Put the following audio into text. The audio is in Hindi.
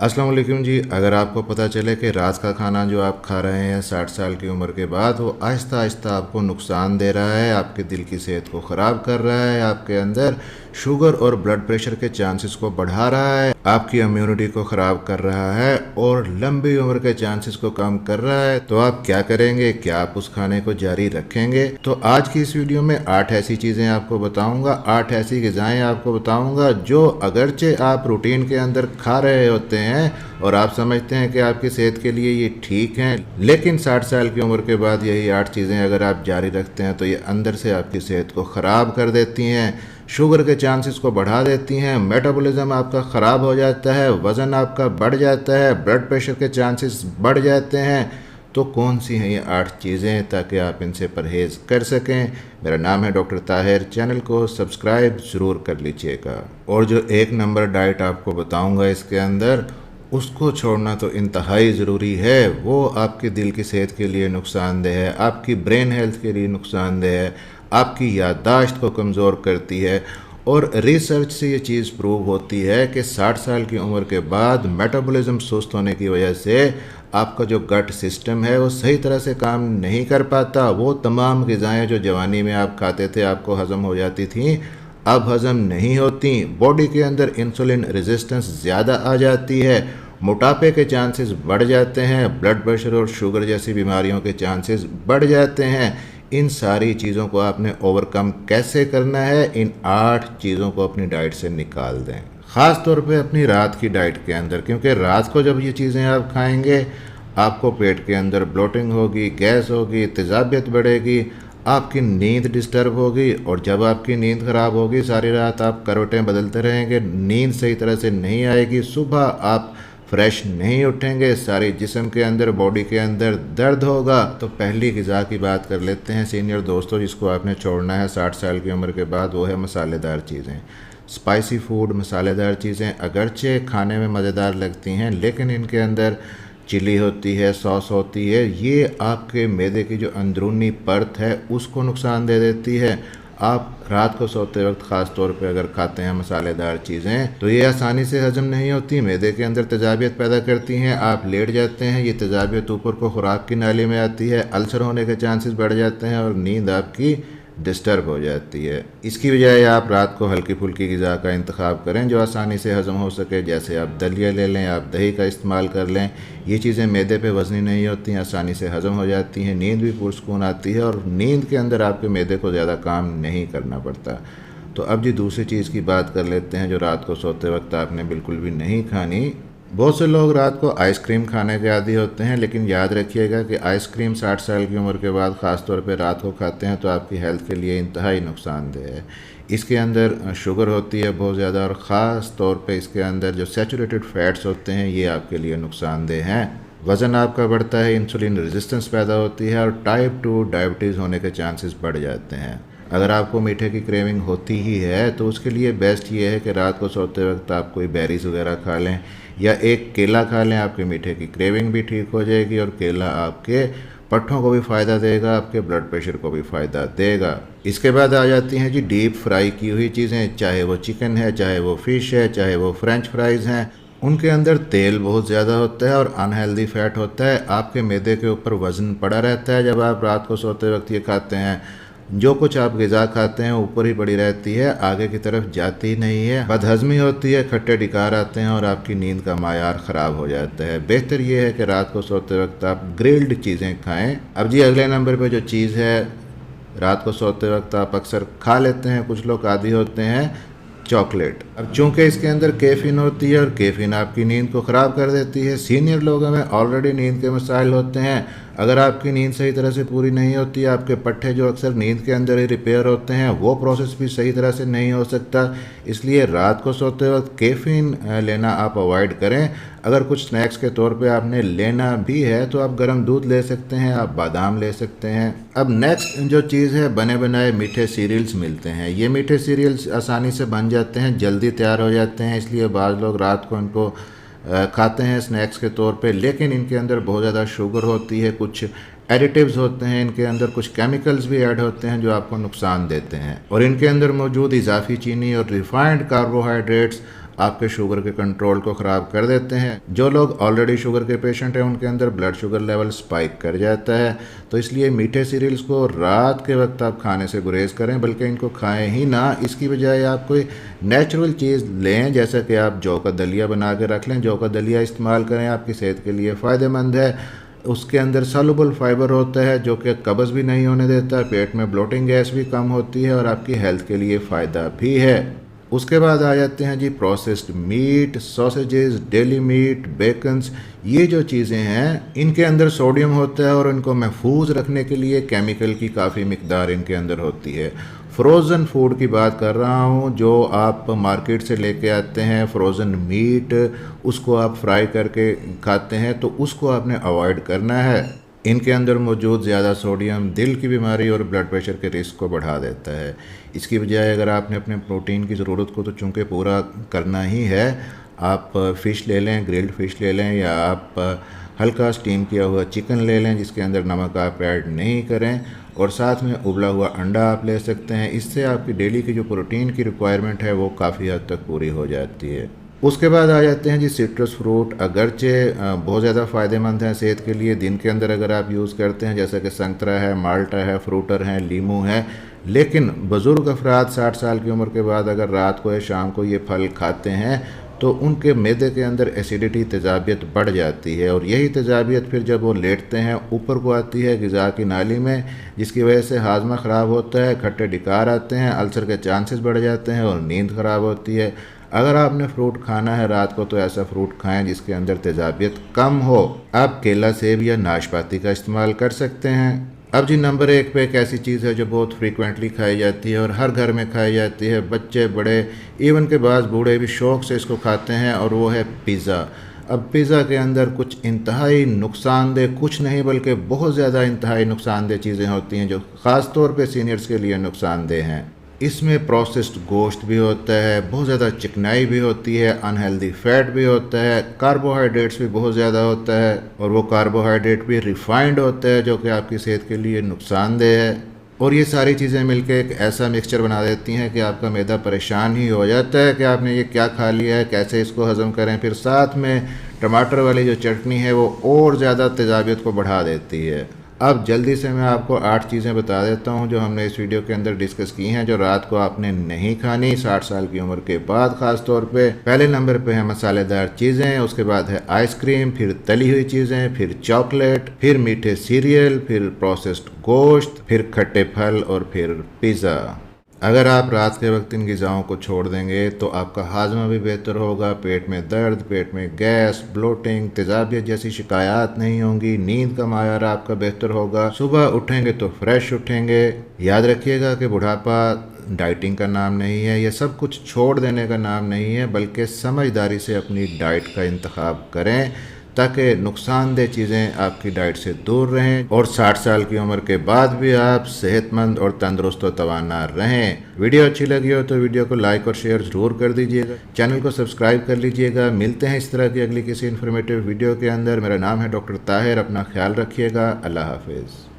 अस्सलाम वालेकुम जी। अगर आपको पता चले कि रात का खाना जो आप खा रहे हैं 60 साल की उम्र के बाद, वो आहिस्ता आहिस्ता आपको नुकसान दे रहा है, आपके दिल की सेहत को ख़राब कर रहा है, आपके अंदर शुगर और ब्लड प्रेशर के चांसेस को बढ़ा रहा है, आपकी इम्यूनिटी को ख़राब कर रहा है और लंबी उम्र के चांसेस को कम कर रहा है, तो आप क्या करेंगे? क्या आप उस खाने को जारी रखेंगे? तो आज की इस वीडियो में 8 ऐसी चीज़ें आपको बताऊंगा, 8 ऐसी ग़िज़ाएँ आपको बताऊंगा जो अगरचे आप रूटीन के अंदर खा रहे होते हैं और आप समझते हैं कि आपकी सेहत के लिए ये ठीक हैं, लेकिन 60 साल की उम्र के बाद यही 8 चीज़ें अगर आप जारी रखते हैं तो ये अंदर से आपकी सेहत को ख़राब कर देती हैं, शुगर के चांसेस को बढ़ा देती हैं, मेटाबॉलिज्म आपका ख़राब हो जाता है, वज़न आपका बढ़ जाता है, ब्लड प्रेशर के चांसेस बढ़ जाते हैं। तो कौन सी हैं ये 8 चीज़ें ताकि आप इनसे परहेज़ कर सकें? मेरा नाम है डॉक्टर ताहिर। चैनल को सब्सक्राइब ज़रूर कर लीजिएगा। और जो 1 नंबर डाइट आपको बताऊंगा इसके अंदर, उसको छोड़ना तो इंतहाई ज़रूरी है। वो आपके दिल की सेहत के लिए नुकसानदेह है, आपकी ब्रेन हेल्थ के लिए नुकसानदेह है, आपकी याददाश्त को कमज़ोर करती है। और रिसर्च से ये चीज़ प्रूव होती है कि 60 साल की उम्र के बाद मेटाबॉलिज्म सुस्त होने की वजह से आपका जो गट सिस्टम है वो सही तरह से काम नहीं कर पाता। वो तमाम ग़िज़ाएँ जो जवानी में आप खाते थे, आपको हज़म हो जाती थी, अब हज़म नहीं होती। बॉडी के अंदर इंसुलिन रेजिस्टेंस ज़्यादा आ जाती है, मोटापे के चांसेस बढ़ जाते हैं, ब्लड प्रेशर और शुगर जैसी बीमारियों के चांसेस बढ़ जाते हैं। इन सारी चीज़ों को आपने ओवरकम कैसे करना है? इन 8 चीज़ों को अपनी डाइट से निकाल दें, ख़ास तौर पे अपनी रात की डाइट के अंदर, क्योंकि रात को जब ये चीज़ें आप खाएंगे आपको पेट के अंदर ब्लोटिंग होगी, गैस होगी, तेज़ाबियत बढ़ेगी, आपकी नींद डिस्टर्ब होगी। और जब आपकी नींद ख़राब होगी, सारी रात आप करवटें बदलते रहेंगे, नींद सही तरह से नहीं आएगी, सुबह आप फ्रेश नहीं उठेंगे, सारे जिस्म के अंदर, बॉडी के अंदर दर्द होगा। तो पहली ग़िज़ा की बात कर लेते हैं सीनियर दोस्तों, जिसको आपने छोड़ना है 60 साल की उम्र के बाद, वो है मसालेदार चीज़ें। स्पाइसी फूड, मसालेदार चीज़ें अगरचे खाने में मज़ेदार लगती हैं, लेकिन इनके अंदर चिली होती है, सॉस होती है, ये आपके मैदे की जो अंदरूनी परत है उसको नुकसान दे देती है। आप रात को सोते वक्त ख़ास तौर पे अगर खाते हैं मसालेदार चीज़ें तो ये आसानी से हजम नहीं होती, मैदे के अंदर तेज़ाबियत पैदा करती हैं, आप लेट जाते हैं, ये तेज़ाबियत ऊपर को खुराक की नाली में आती है, अल्सर होने के चांसेस बढ़ जाते हैं और नींद आपकी डिस्टर्ब हो जाती है। इसकी बजाय आप रात को हल्की फुल्की ग़िज़ा का इंतखाब करें जो आसानी से हज़म हो सके, जैसे आप दलिया ले लें, आप दही का इस्तेमाल कर लें। ये चीज़ें मैदे पे वज़नी नहीं होती, आसानी से हज़म हो जाती हैं, नींद भी पुरसकून आती है और नींद के अंदर आपके मैदे को ज़्यादा काम नहीं करना पड़ता। तो अब जी दूसरी चीज़ की बात कर लेते हैं जो रात को सोते वक्त आपने बिल्कुल भी नहीं खानी। बहुत से लोग रात को आइसक्रीम खाने के आदी होते हैं, लेकिन याद रखिएगा कि आइसक्रीम 60 साल की उम्र के बाद ख़ास तौर पे रात को खाते हैं तो आपकी हेल्थ के लिए इंतहाई नुकसानदेह है। इसके अंदर शुगर होती है बहुत ज़्यादा और ख़ास तौर पे इसके अंदर जो सैचुरेटेड फैट्स होते हैं ये आपके लिए नुकसानदेह हैं। वज़न आपका बढ़ता है, इंसुलिन रेजिस्टेंस पैदा होती है और टाइप 2 डायबिटीज़ होने के चांसेस बढ़ जाते हैं। अगर आपको मीठे की क्रेविंग होती ही है तो उसके लिए बेस्ट ये है कि रात को सोते वक्त आप कोई बेरीज वगैरह खा लें या एक केला खा लें, आपके मीठे की क्रेविंग भी ठीक हो जाएगी और केला आपके पट्ठों को भी फ़ायदा देगा, आपके ब्लड प्रेशर को भी फ़ायदा देगा। इसके बाद आ जाती हैं जी डीप फ्राई की हुई चीज़ें, चाहे वो चिकन है, चाहे वो फ़िश है, चाहे वो फ्रेंच फ्राइज़ हैं। उनके अंदर तेल बहुत ज़्यादा होता है और अनहेल्दी फ़ैट होता है, आपके मैदे के ऊपर वज़न पड़ा रहता है। जब आप रात को सोते वक्त ये खाते हैं, जो कुछ आप ग़िज़ा खाते हैं ऊपर ही पड़ी रहती है, आगे की तरफ जाती नहीं है, बदहज़मी होती है, खट्टे डिकार आते हैं और आपकी नींद का मायार ख़राब हो जाता है। बेहतर ये है कि रात को सोते वक्त आप ग्रिल्ड चीज़ें खाएं। अब जी अगले नंबर पे जो चीज़ है रात को सोते वक्त आप अक्सर खा लेते हैं, कुछ लोग आदी होते हैं, चॉकलेट। अब चूंकि इसके अंदर कैफ़ीन होती है और कैफ़ीन आपकी नींद को ख़राब कर देती है। सीनियर लोगों में ऑलरेडी नींद के मसाइल होते हैं, अगर आपकी नींद सही तरह से पूरी नहीं होती, आपके पट्टे जो अक्सर नींद के अंदर ही रिपेयर होते हैं वो प्रोसेस भी सही तरह से नहीं हो सकता। इसलिए रात को सोते वक्त कैफ़ीन लेना आप अवॉइड करें। अगर कुछ स्नैक्स के तौर पे आपने लेना भी है तो आप गर्म दूध ले सकते हैं, आप बादाम ले सकते हैं। अब नेक्स्ट जो चीज़ है, बने बनाए मीठे सीरियल्स मिलते हैं। ये मीठे सीरियल्स आसानी से बन जाते हैं, जल्दी तैयार हो जाते हैं, इसलिए बाज़ लोग रात को इनको खाते हैं स्नैक्स के तौर पे, लेकिन इनके अंदर बहुत ज़्यादा शुगर होती है, कुछ एडिटिव्स होते हैं, इनके अंदर कुछ केमिकल्स भी ऐड होते हैं जो आपको नुकसान देते हैं। और इनके अंदर मौजूद इजाफी चीनी और रिफाइंड कार्बोहाइड्रेट्स आपके शुगर के कंट्रोल को ख़राब कर देते हैं। जो लोग ऑलरेडी शुगर के पेशेंट हैं उनके अंदर ब्लड शुगर लेवल स्पाइक कर जाता है। तो इसलिए मीठे सीरियल्स को रात के वक्त आप खाने से गुरेज करें, बल्कि इनको खाएं ही ना। इसकी बजाय आप कोई नेचुरल चीज़ लें, जैसा कि आप जौ का दलिया बना के रख लें। जौ का दलिया इस्तेमाल करें, आपकी सेहत के लिए फ़ायदेमंद है। उसके अंदर सॉल्युबल फाइबर होता है जो कि कब्ज़ भी नहीं होने देता, पेट में ब्लोटिंग गैस भी कम होती है और आपकी हेल्थ के लिए फ़ायदा भी है। उसके बाद आ जाते हैं जी processed meat, sausages, deli meat, bacons. ये जो चीज़ें हैं इनके अंदर सोडियम होता है और इनको महफूज रखने के लिए केमिकल की काफ़ी मिकदार इनके अंदर होती है। फ्रोज़न फूड की बात कर रहा हूँ, जो आप मार्केट से लेके आते हैं फ्रोज़न मीट, उसको आप फ्राई करके खाते हैं, तो उसको आपने अवॉइड करना है। इनके अंदर मौजूद ज़्यादा सोडियम दिल की बीमारी और ब्लड प्रेशर के रिस्क को बढ़ा देता है। इसकी बजाय अगर आपने अपने प्रोटीन की ज़रूरत को तो चूँकि पूरा करना ही है, आप फ़िश ले लें, ग्रिल्ड फ़िश ले लें, या आप हल्का स्टीम किया हुआ चिकन ले लें जिसके अंदर नमक आप ऐड नहीं करें, और साथ में उबला हुआ अंडा आप ले सकते हैं। इससे आपकी डेली की जो प्रोटीन की रिक्वायरमेंट है वो काफ़ी हद तक पूरी हो जाती है। उसके बाद आ जाते हैं जी सिट्रस फ्रूट। अगरचे बहुत ज़्यादा फ़ायदेमंद हैं सेहत के लिए, दिन के अंदर अगर आप यूज़ करते हैं, जैसे कि संतरा है, माल्टा है, फ्रूटर है, लीमू है। लेकिन बुज़ुर्ग अफराद 60 साल की उम्र के बाद अगर रात को या शाम को ये फल खाते हैं तो उनके मैदे के अंदर एसिडिटी, तेज़ाबियत बढ़ जाती है, और यही तेज़ाबियत फिर जब वो लेटते हैं ऊपर को आती है ग़िज़ा की नाली में, जिसकी वजह से हाजमा ख़राब होता है, खट्टे डिकार आते हैं, अल्सर के चांसेस बढ़ जाते हैं और नींद ख़राब होती है। अगर आपने फ्रूट खाना है रात को तो ऐसा फ्रूट खाएं जिसके अंदर तेज़ाबियत कम हो। आप केला, सेब या नाशपाती का इस्तेमाल कर सकते हैं। अब जी नंबर 1 पे एक ऐसी चीज़ है जो बहुत फ्रीक्वेंटली खाई जाती है और हर घर में खाई जाती है, बच्चे बड़े इवन के बाद बूढ़े भी शौक़ से इसको खाते हैं, और वो है पिज़्ज़ा। अब पिज़्ज़ा के अंदर कुछ इंतहाई नुकसानदेह, कुछ नहीं बल्कि बहुत ज़्यादा इंतहाई नुकसानदेह चीज़ें होती हैं जो ख़ास तौर पे सीनियर्स के लिए नुकसानदेह हैं। इसमें प्रोसेस्ड गोश्त भी होता है, बहुत ज़्यादा चिकनाई भी होती है, अनहेल्दी फैट भी होता है, कार्बोहाइड्रेट्स भी बहुत ज़्यादा होता है, और वो कार्बोहाइड्रेट भी रिफाइंड होता है जो कि आपकी सेहत के लिए नुकसानदेह है। और ये सारी चीज़ें मिलकर एक ऐसा मिक्सचर बना देती हैं कि आपका मैदा परेशान ही हो जाता है कि आपने ये क्या खा लिया है, कैसे इसको हज़म करें। फिर साथ में टमाटर वाली जो चटनी है वो और ज़्यादा तेज़ाबियत को बढ़ा देती है। अब जल्दी से मैं आपको 8 चीज़ें बता देता हूं जो हमने इस वीडियो के अंदर डिस्कस की हैं, जो रात को आपने नहीं खानी 60 साल की उम्र के बाद ख़ास तौर पे। पहले नंबर पे है मसालेदार चीज़ें, उसके बाद है आइसक्रीम, फिर तली हुई चीज़ें, फिर चॉकलेट, फिर मीठे सीरियल, फिर प्रोसेस्ड गोश्त, फिर खट्टे फल और फिर पिज़्ज़ा। अगर आप रात के वक्त इन ग़िज़ाओं को छोड़ देंगे तो आपका हाजमा भी बेहतर होगा, पेट में दर्द, पेट में गैस, ब्लोटिंग, तेज़ाबियत जैसी शिकायत नहीं होंगी, नींद का मायार आपका बेहतर होगा, सुबह उठेंगे तो फ्रेश उठेंगे। याद रखिएगा कि बुढ़ापा डाइटिंग का नाम नहीं है, यह सब कुछ छोड़ देने का नाम नहीं है, बल्कि समझदारी से अपनी डाइट का इंतखाब करें ताकि नुकसानदेह चीज़ें आपकी डाइट से दूर रहें और 60 साल की उम्र के बाद भी आप सेहतमंद और तंदुरुस्त और तवाना रहें। वीडियो अच्छी लगी हो तो वीडियो को लाइक और शेयर ज़रूर कर दीजिएगा, चैनल को सब्सक्राइब कर लीजिएगा। मिलते हैं इस तरह की अगली किसी इन्फॉर्मेटिव वीडियो के अंदर। मेरा नाम है डॉक्टर ताहिर, अपना ख्याल रखिएगा। अल्लाह हाफिज़।